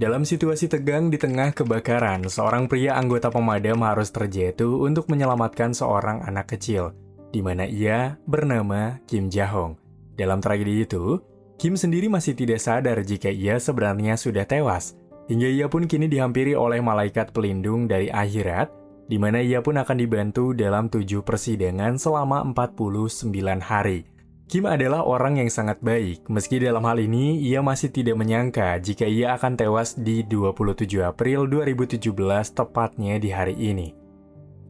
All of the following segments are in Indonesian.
Dalam situasi tegang di tengah kebakaran, seorang pria anggota pemadam harus terjatuh untuk menyelamatkan seorang anak kecil, di mana ia bernama Kim Ja-hong. Dalam tragedi itu, Kim sendiri masih tidak sadar jika ia sebenarnya sudah tewas, hingga ia pun kini dihampiri oleh malaikat pelindung dari akhirat, di mana ia pun akan dibantu dalam 7 persidangan selama 49 hari. Kim adalah orang yang sangat baik, meski dalam hal ini ia masih tidak menyangka jika ia akan tewas di 27 April 2017 tepatnya di hari ini.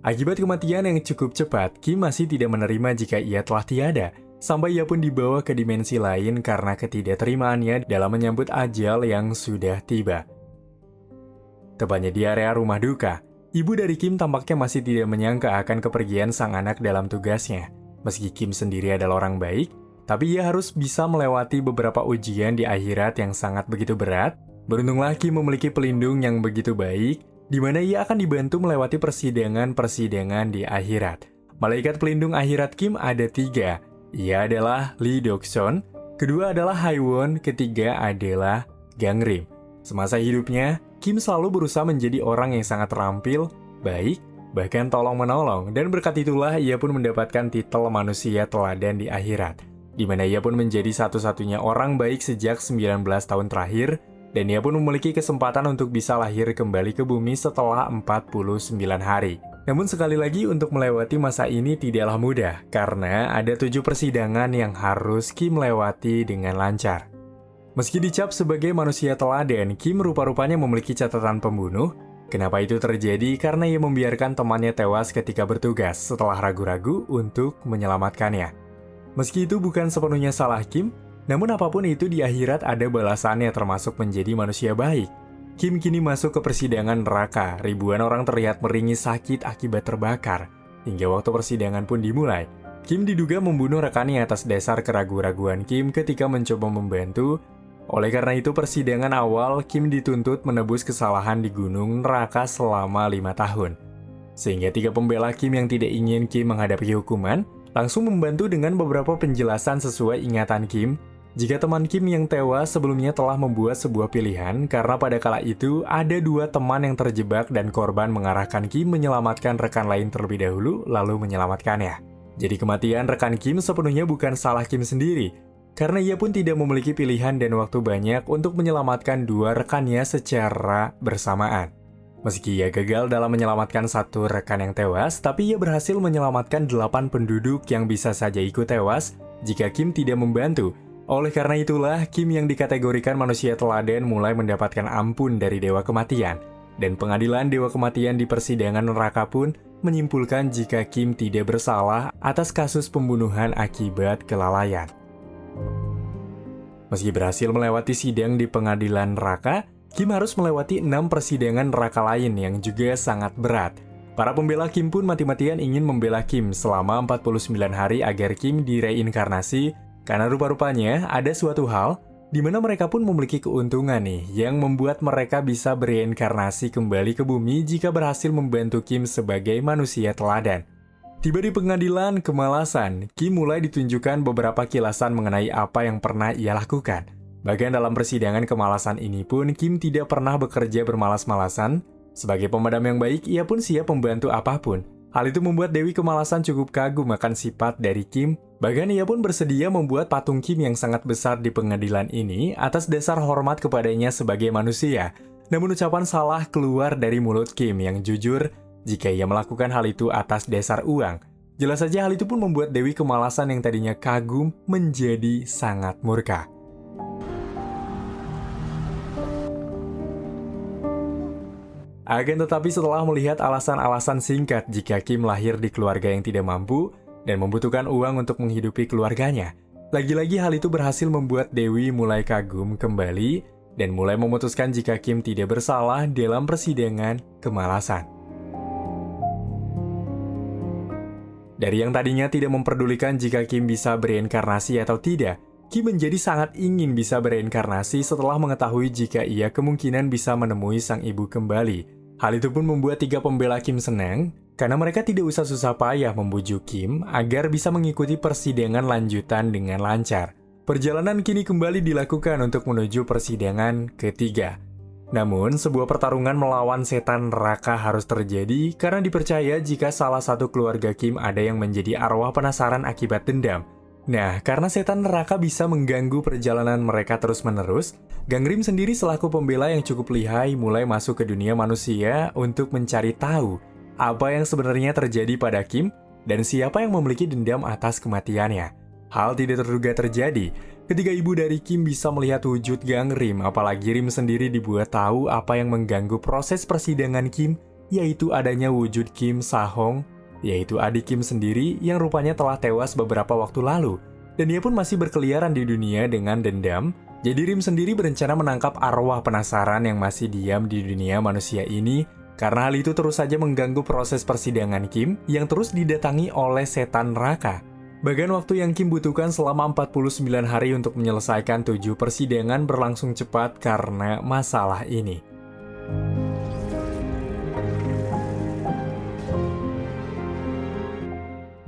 Akibat kematian yang cukup cepat, Kim masih tidak menerima jika ia telah tiada, sampai ia pun dibawa ke dimensi lain karena ketidakterimaannya dalam menyambut ajal yang sudah tiba. Tepatnya di area rumah duka, ibu dari Kim tampaknya masih tidak menyangka akan kepergian sang anak dalam tugasnya. Meski Kim sendiri adalah orang baik, tapi ia harus bisa melewati beberapa ujian di akhirat yang sangat begitu berat. Beruntunglah Kim memiliki pelindung yang begitu baik, di mana ia akan dibantu melewati persidangan-persidangan di akhirat. Malaikat pelindung akhirat Kim ada 3. Ia adalah Lee Dok-son, kedua adalah Haewon, ketiga adalah Gang Rim. Semasa hidupnya, Kim selalu berusaha menjadi orang yang sangat terampil, baik, bahkan tolong-menolong, dan berkat itulah ia pun mendapatkan titel manusia teladan di akhirat, di mana ia pun menjadi satu-satunya orang baik sejak 19 tahun terakhir, dan ia pun memiliki kesempatan untuk bisa lahir kembali ke bumi setelah 49 hari. Namun sekali lagi untuk melewati masa ini tidaklah mudah, karena ada 7 persidangan yang harus Kim lewati dengan lancar. Meski dicap sebagai manusia teladan, Kim rupa-rupanya memiliki catatan pembunuh. Kenapa itu terjadi? Karena ia membiarkan temannya tewas ketika bertugas setelah ragu-ragu untuk menyelamatkannya. Meski itu bukan sepenuhnya salah Kim, namun apapun itu di akhirat ada balasannya termasuk menjadi manusia baik. Kim kini masuk ke persidangan neraka, ribuan orang terlihat meringis sakit akibat terbakar. Hingga waktu persidangan pun dimulai, Kim diduga membunuh rekannya atas dasar keraguan-raguan Kim ketika mencoba membantu. Oleh karena itu persidangan awal, Kim dituntut menebus kesalahan di gunung neraka selama 5 tahun. Sehingga 3 pembela Kim yang tidak ingin Kim menghadapi hukuman, langsung membantu dengan beberapa penjelasan sesuai ingatan Kim, jika teman Kim yang tewas sebelumnya telah membuat sebuah pilihan, karena pada kala itu ada 2 teman yang terjebak dan korban mengarahkan Kim menyelamatkan rekan lain terlebih dahulu, lalu menyelamatkannya. Jadi kematian rekan Kim sepenuhnya bukan salah Kim sendiri, karena ia pun tidak memiliki pilihan dan waktu banyak untuk menyelamatkan 2 rekannya secara bersamaan. Meski ia gagal dalam menyelamatkan 1 rekan yang tewas, tapi ia berhasil menyelamatkan 8 penduduk yang bisa saja ikut tewas jika Kim tidak membantu. Oleh karena itulah, Kim yang dikategorikan manusia teladan mulai mendapatkan ampun dari Dewa Kematian. Dan pengadilan Dewa Kematian di persidangan neraka pun menyimpulkan jika Kim tidak bersalah atas kasus pembunuhan akibat kelalaian. Meski berhasil melewati sidang di pengadilan neraka, Kim harus melewati 6 persidangan neraka lain yang juga sangat berat. Para pembela Kim pun mati-matian ingin membela Kim selama 49 hari agar Kim direinkarnasi, karena rupa-rupanya ada suatu hal di mana mereka pun memiliki keuntungan nih, yang membuat mereka bisa bereinkarnasi kembali ke bumi jika berhasil membantu Kim sebagai manusia teladan. Tiba di pengadilan kemalasan, Kim mulai ditunjukkan beberapa kilasan mengenai apa yang pernah ia lakukan. Bahkan dalam persidangan kemalasan ini pun, Kim tidak pernah bekerja bermalas-malasan. Sebagai pemadam yang baik, ia pun siap membantu apapun. Hal itu membuat Dewi Kemalasan cukup kagum akan sifat dari Kim. Bahkan ia pun bersedia membuat patung Kim yang sangat besar di pengadilan ini atas dasar hormat kepadanya sebagai manusia. Namun ucapan salah keluar dari mulut Kim yang jujur jika ia melakukan hal itu atas dasar uang. Jelas saja hal itu pun membuat Dewi Kemalasan yang tadinya kagum menjadi sangat murka. Akan tetapi setelah melihat alasan-alasan singkat jika Kim lahir di keluarga yang tidak mampu dan membutuhkan uang untuk menghidupi keluarganya, lagi-lagi hal itu berhasil membuat Dewi mulai kagum kembali dan mulai memutuskan jika Kim tidak bersalah dalam persidangan kemalasan. Dari yang tadinya tidak memperdulikan jika Kim bisa bereinkarnasi atau tidak, Kim menjadi sangat ingin bisa bereinkarnasi setelah mengetahui jika ia kemungkinan bisa menemui sang ibu kembali. Hal itu pun membuat 3 pembela Kim senang, karena mereka tidak usah susah payah membujuk Kim agar bisa mengikuti persidangan lanjutan dengan lancar. Perjalanan kini kembali dilakukan untuk menuju persidangan ketiga. Namun, sebuah pertarungan melawan setan neraka harus terjadi karena dipercaya jika salah satu keluarga Kim ada yang menjadi arwah penasaran akibat dendam. Nah, karena setan neraka bisa mengganggu perjalanan mereka terus-menerus, Gangrim sendiri selaku pembela yang cukup lihai mulai masuk ke dunia manusia untuk mencari tahu apa yang sebenarnya terjadi pada Kim dan siapa yang memiliki dendam atas kematiannya. Hal tidak terduga terjadi ketika ibu dari Kim bisa melihat wujud Gangrim, apalagi Rim sendiri dibuat tahu apa yang mengganggu proses persidangan Kim, yaitu adanya wujud Kim Sahong, yaitu adik Kim sendiri yang rupanya telah tewas beberapa waktu lalu. Dan dia pun masih berkeliaran di dunia dengan dendam, jadi Rim sendiri berencana menangkap arwah penasaran yang masih diam di dunia manusia ini, karena hal itu terus saja mengganggu proses persidangan Kim yang terus didatangi oleh setan neraka. Bahkan waktu yang Kim butuhkan selama 49 hari untuk menyelesaikan 7 persidangan berlangsung cepat karena masalah ini.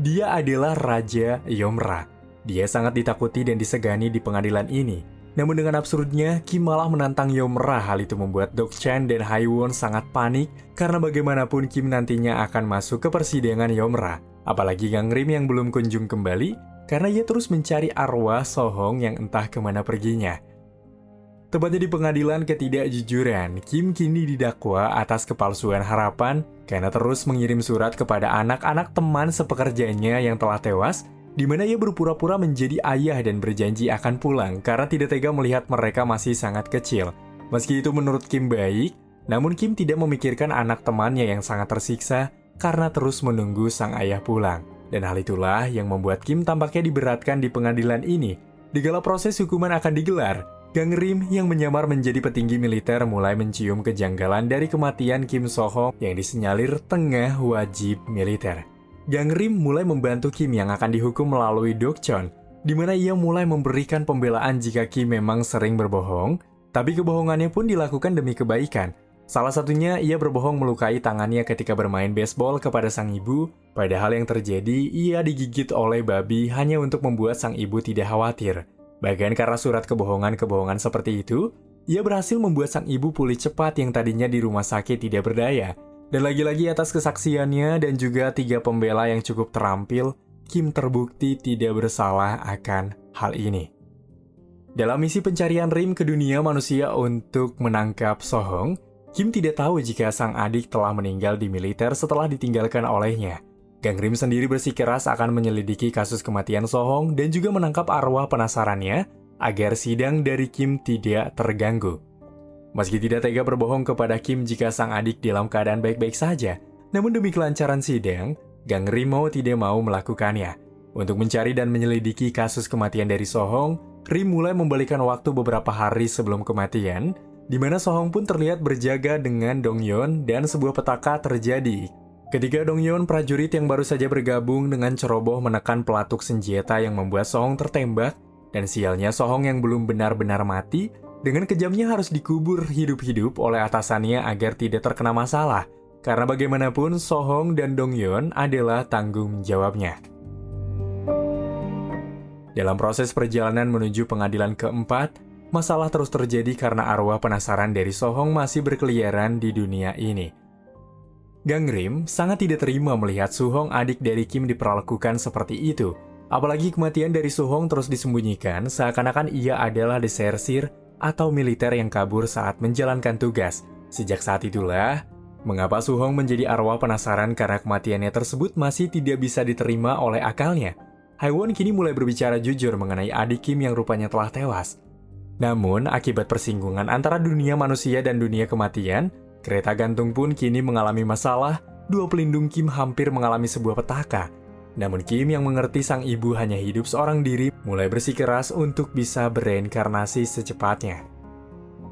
Dia adalah Raja Yomra. Dia sangat ditakuti dan disegani di pengadilan ini. Namun dengan absurdnya, Kim malah menantang Yomra. Hal itu membuat Dokchan dan Haiwon sangat panik karena bagaimanapun Kim nantinya akan masuk ke persidangan Yomra. Apalagi Gangrim yang belum kunjung kembali, karena ia terus mencari arwah Sohong yang entah kemana perginya. Tepatnya di pengadilan ketidakjujuran, Kim kini didakwa atas kepalsuan harapan karena terus mengirim surat kepada anak-anak teman sepekerjanya yang telah tewas, di mana ia berpura-pura menjadi ayah dan berjanji akan pulang karena tidak tega melihat mereka masih sangat kecil. Meski itu menurut Kim baik, namun Kim tidak memikirkan anak temannya yang sangat tersiksa karena terus menunggu sang ayah pulang. Dan hal itulah yang membuat Kim tampaknya diberatkan di pengadilan ini. Dikala proses hukuman akan digelar, Gangrim yang menyamar menjadi petinggi militer mulai mencium kejanggalan dari kematian Kim Sohong yang disinyalir tengah wajib militer. Gangrim mulai membantu Kim yang akan dihukum melalui Dokchon, di mana ia mulai memberikan pembelaan jika Kim memang sering berbohong, tapi kebohongannya pun dilakukan demi kebaikan. Salah satunya, ia berbohong melukai tangannya ketika bermain baseball kepada sang ibu, padahal yang terjadi, ia digigit oleh babi hanya untuk membuat sang ibu tidak khawatir. Bahkan karena surat kebohongan-kebohongan seperti itu, ia berhasil membuat sang ibu pulih cepat yang tadinya di rumah sakit tidak berdaya. Dan lagi-lagi atas kesaksiannya dan juga 3 pembela yang cukup terampil, Kim terbukti tidak bersalah akan hal ini. Dalam misi pencarian Rim ke dunia manusia untuk menangkap Sohong, Kim tidak tahu jika sang adik telah meninggal di militer setelah ditinggalkan olehnya. Gangrim sendiri bersikeras akan menyelidiki kasus kematian Sohong dan juga menangkap arwah penasarannya agar sidang dari Kim tidak terganggu. Meski tidak tega berbohong kepada Kim jika sang adik dalam keadaan baik-baik saja, namun demi kelancaran sidang, Gangrim mau tidak mau melakukannya. Untuk mencari dan menyelidiki kasus kematian dari Sohong, Rim mulai membalikan waktu beberapa hari sebelum kematian, di mana Sohong pun terlihat berjaga dengan Dongyeon dan sebuah petaka terjadi. Ketika Dongyeon, prajurit yang baru saja bergabung dengan ceroboh menekan pelatuk senjata yang membuat Sohong tertembak, dan sialnya Sohong yang belum benar-benar mati, dengan kejamnya harus dikubur hidup-hidup oleh atasannya agar tidak terkena masalah, karena bagaimanapun Sohong dan Dongyeon adalah tanggung jawabnya. Dalam proses perjalanan menuju pengadilan keempat, masalah terus terjadi karena arwah penasaran dari Sohong masih berkeliaran di dunia ini. Gangrim sangat tidak terima melihat Sohong adik dari Kim diperlakukan seperti itu. Apalagi kematian dari Sohong terus disembunyikan seakan-akan ia adalah desertir atau militer yang kabur saat menjalankan tugas. Sejak saat itulah, mengapa Sohong menjadi arwah penasaran karena kematiannya tersebut masih tidak bisa diterima oleh akalnya. Haiwon kini mulai berbicara jujur mengenai adik Kim yang rupanya telah tewas. Namun, akibat persinggungan antara dunia manusia dan dunia kematian, kereta gantung pun kini mengalami masalah. 2 pelindung Kim hampir mengalami sebuah petaka. Namun Kim yang mengerti sang ibu hanya hidup seorang diri, mulai bersikeras untuk bisa bereinkarnasi secepatnya.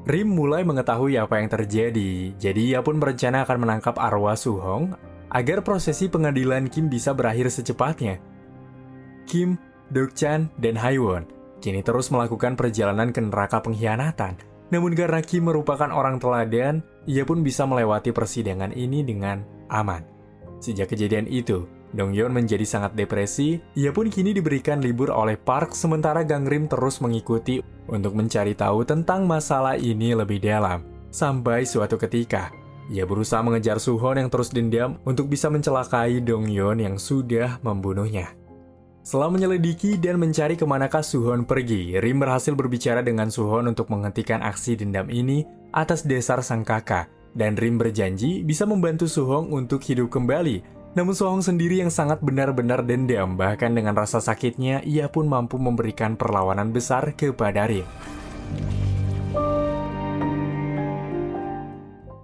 Rim mulai mengetahui apa yang terjadi, jadi ia pun berencana akan menangkap arwah Sohong agar prosesi pengadilan Kim bisa berakhir secepatnya. Kim, Dokchan, dan Haiwon kini terus melakukan perjalanan ke neraka pengkhianatan. Namun karena Kim merupakan orang teladan, ia pun bisa melewati persidangan ini dengan aman. Sejak kejadian itu, Dongyeon menjadi sangat depresi, ia pun kini diberikan libur oleh Park sementara Gangrim terus mengikuti untuk mencari tahu tentang masalah ini lebih dalam. Sampai suatu ketika, ia berusaha mengejar Suhon yang terus dendam untuk bisa mencelakai Dongyeon yang sudah membunuhnya. Setelah menyelidiki dan mencari kemanakah Suhon pergi, Rim berhasil berbicara dengan Suhon untuk menghentikan aksi dendam ini atas dasar sang kakak, dan Rim berjanji bisa membantu Suhon untuk hidup kembali. Namun Suhon sendiri yang sangat benar-benar dendam, bahkan dengan rasa sakitnya, ia pun mampu memberikan perlawanan besar kepada Rim.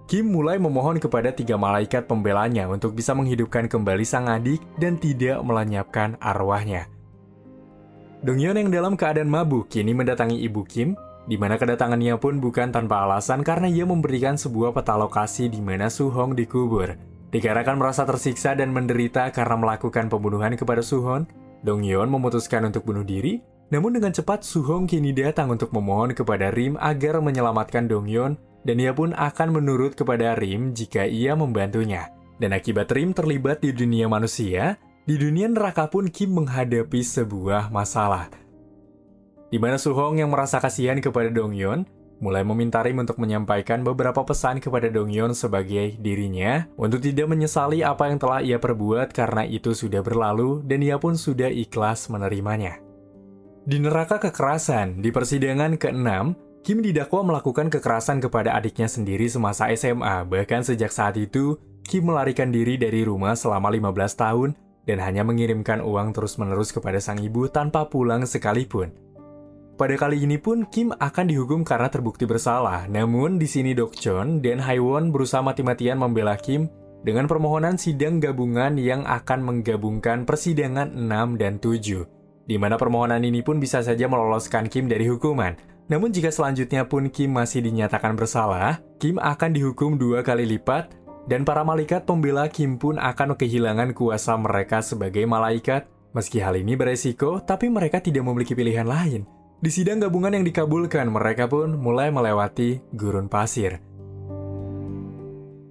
Kim mulai memohon kepada 3 malaikat pembelanya untuk bisa menghidupkan kembali sang adik dan tidak melenyapkan arwahnya. Dongyeon yang dalam keadaan mabuk kini mendatangi ibu Kim, di mana kedatangannya pun bukan tanpa alasan karena ia memberikan sebuah peta lokasi di mana Suhon dikubur. Dikarenakan merasa tersiksa dan menderita karena melakukan pembunuhan kepada Suhon, Dongyeon memutuskan untuk bunuh diri. Namun dengan cepat Suhon kini datang untuk memohon kepada Rim agar menyelamatkan Dongyeon, dan ia pun akan menurut kepada Rim jika ia membantunya. Dan akibat Rim terlibat di dunia manusia, di dunia neraka pun Kim menghadapi sebuah masalah. Di mana Suhon yang merasa kasihan kepada Dongyeon, mulai meminta Rim untuk menyampaikan beberapa pesan kepada Dongyeon sebagai dirinya untuk tidak menyesali apa yang telah ia perbuat karena itu sudah berlalu dan ia pun sudah ikhlas menerimanya. Di neraka kekerasan, di persidangan ke-6, Kim didakwa melakukan kekerasan kepada adiknya sendiri semasa SMA. Bahkan sejak saat itu, Kim melarikan diri dari rumah selama 15 tahun dan hanya mengirimkan uang terus-menerus kepada sang ibu tanpa pulang sekalipun. Pada kali ini pun Kim akan dihukum karena terbukti bersalah. Namun di sini Dokchon dan Haewon berusaha mati-matian membela Kim dengan permohonan sidang gabungan yang akan menggabungkan persidangan 6 dan 7. Di mana permohonan ini pun bisa saja meloloskan Kim dari hukuman. Namun jika selanjutnya pun Kim masih dinyatakan bersalah, Kim akan dihukum 2 kali lipat dan para malaikat pembela Kim pun akan kehilangan kuasa mereka sebagai malaikat. Meski hal ini beresiko, tapi mereka tidak memiliki pilihan lain. Di sidang gabungan yang dikabulkan, mereka pun mulai melewati gurun pasir.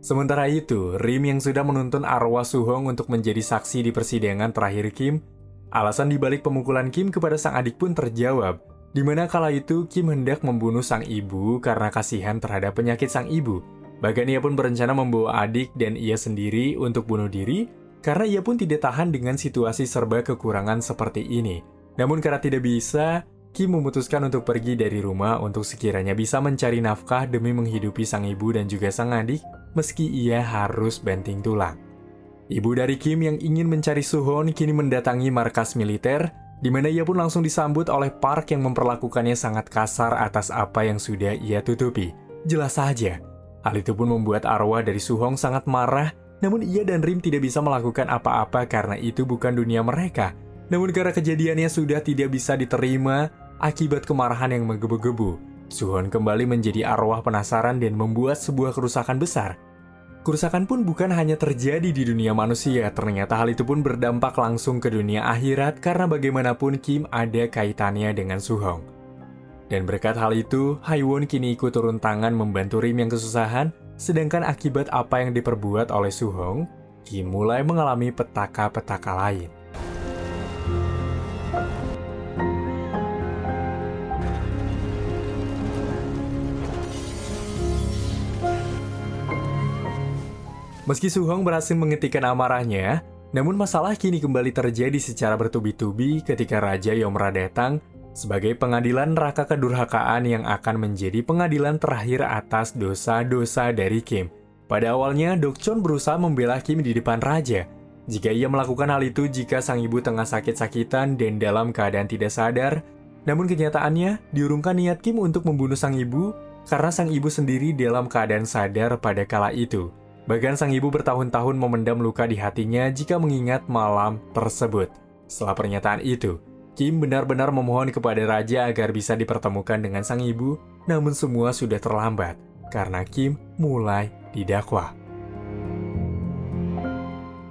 Sementara itu, Rim yang sudah menuntun arwah Suhon untuk menjadi saksi di persidangan terakhir Kim, alasan dibalik pemukulan Kim kepada sang adik pun terjawab, di mana kala itu Kim hendak membunuh sang ibu karena kasihan terhadap penyakit sang ibu. Bahkan ia pun berencana membawa adik dan ia sendiri untuk bunuh diri, karena ia pun tidak tahan dengan situasi serba kekurangan seperti ini. Namun karena tidak bisa, Kim memutuskan untuk pergi dari rumah untuk sekiranya bisa mencari nafkah demi menghidupi sang ibu dan juga sang adik, meski ia harus banting tulang. Ibu dari Kim yang ingin mencari Suhon kini mendatangi markas militer, di mana ia pun langsung disambut oleh Park yang memperlakukannya sangat kasar atas apa yang sudah ia tutupi. Jelas saja, hal itu pun membuat arwah dari Suhon sangat marah, namun ia dan Rim tidak bisa melakukan apa-apa karena itu bukan dunia mereka. Namun karena kejadiannya sudah tidak bisa diterima, akibat kemarahan yang menggebu-gebu, Suhon kembali menjadi arwah penasaran dan membuat sebuah kerusakan besar. Kerusakan pun bukan hanya terjadi di dunia manusia, ternyata hal itu pun berdampak langsung ke dunia akhirat karena bagaimanapun Kim ada kaitannya dengan Suhon. Dan berkat hal itu, Haewon kini ikut turun tangan membantu Rim yang kesusahan, sedangkan akibat apa yang diperbuat oleh Suhon, Kim mulai mengalami petaka-petaka lain. Meski Suhon berhasil menghentikan amarahnya, namun masalah kini kembali terjadi secara bertubi-tubi ketika Raja Yomra datang sebagai pengadilan neraka kedurhakaan yang akan menjadi pengadilan terakhir atas dosa-dosa dari Kim. Pada awalnya, Dokchon berusaha membela Kim di depan Raja. Jika ia melakukan hal itu jika sang ibu tengah sakit-sakitan dan dalam keadaan tidak sadar, namun kenyataannya diurungkan niat Kim untuk membunuh sang ibu karena sang ibu sendiri dalam keadaan sadar pada kala itu. Bahkan sang ibu bertahun-tahun memendam luka di hatinya jika mengingat malam tersebut. Setelah pernyataan itu, Kim benar-benar memohon kepada Raja agar bisa dipertemukan dengan sang ibu, namun semua sudah terlambat karena Kim mulai didakwa.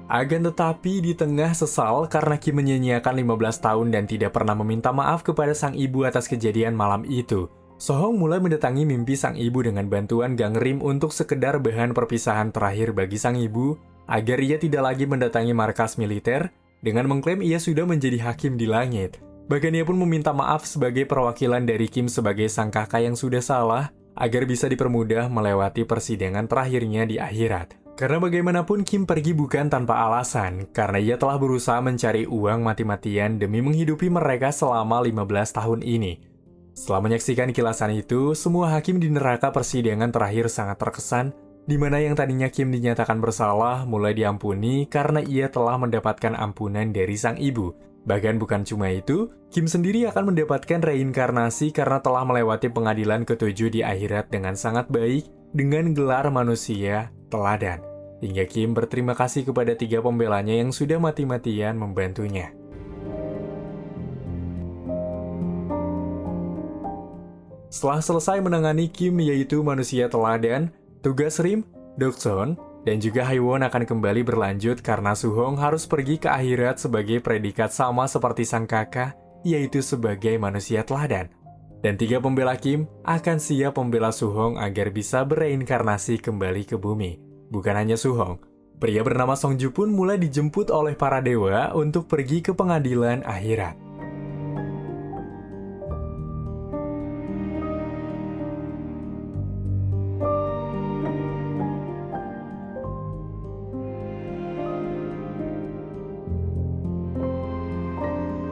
Akan tetapi di tengah sesal karena Kim menyia-nyiakan 15 tahun dan tidak pernah meminta maaf kepada sang ibu atas kejadian malam itu, Sohong mulai mendatangi mimpi sang ibu dengan bantuan Gang Rim untuk sekedar bahan perpisahan terakhir bagi sang ibu, agar ia tidak lagi mendatangi markas militer, dengan mengklaim ia sudah menjadi hakim di langit. Bahkan ia pun meminta maaf sebagai perwakilan dari Kim sebagai sang kakak yang sudah salah, agar bisa dipermudah melewati persidangan terakhirnya di akhirat. Karena bagaimanapun Kim pergi bukan tanpa alasan, karena ia telah berusaha mencari uang mati-matian demi menghidupi mereka selama 15 tahun ini. Setelah menyaksikan kilasan itu, semua hakim di neraka persidangan terakhir sangat terkesan, di mana yang tadinya Kim dinyatakan bersalah mulai diampuni karena ia telah mendapatkan ampunan dari sang ibu. Bahkan bukan cuma itu, Kim sendiri akan mendapatkan reinkarnasi karena telah melewati pengadilan ketujuh di akhirat dengan sangat baik dengan gelar manusia teladan. Hingga Kim berterima kasih kepada 3 pembelanya yang sudah mati-matian membantunya. Setelah selesai menangani Kim yaitu manusia teladan, tugas Rim, Dokson, dan juga Haewon akan kembali berlanjut karena Suhong harus pergi ke akhirat sebagai predikat sama seperti sang kakak, yaitu sebagai manusia teladan. Dan 3 pembela Kim akan siap membela Suhong agar bisa bereinkarnasi kembali ke bumi. Bukan hanya Suhong, pria bernama Songju pun mulai dijemput oleh para dewa untuk pergi ke pengadilan akhirat.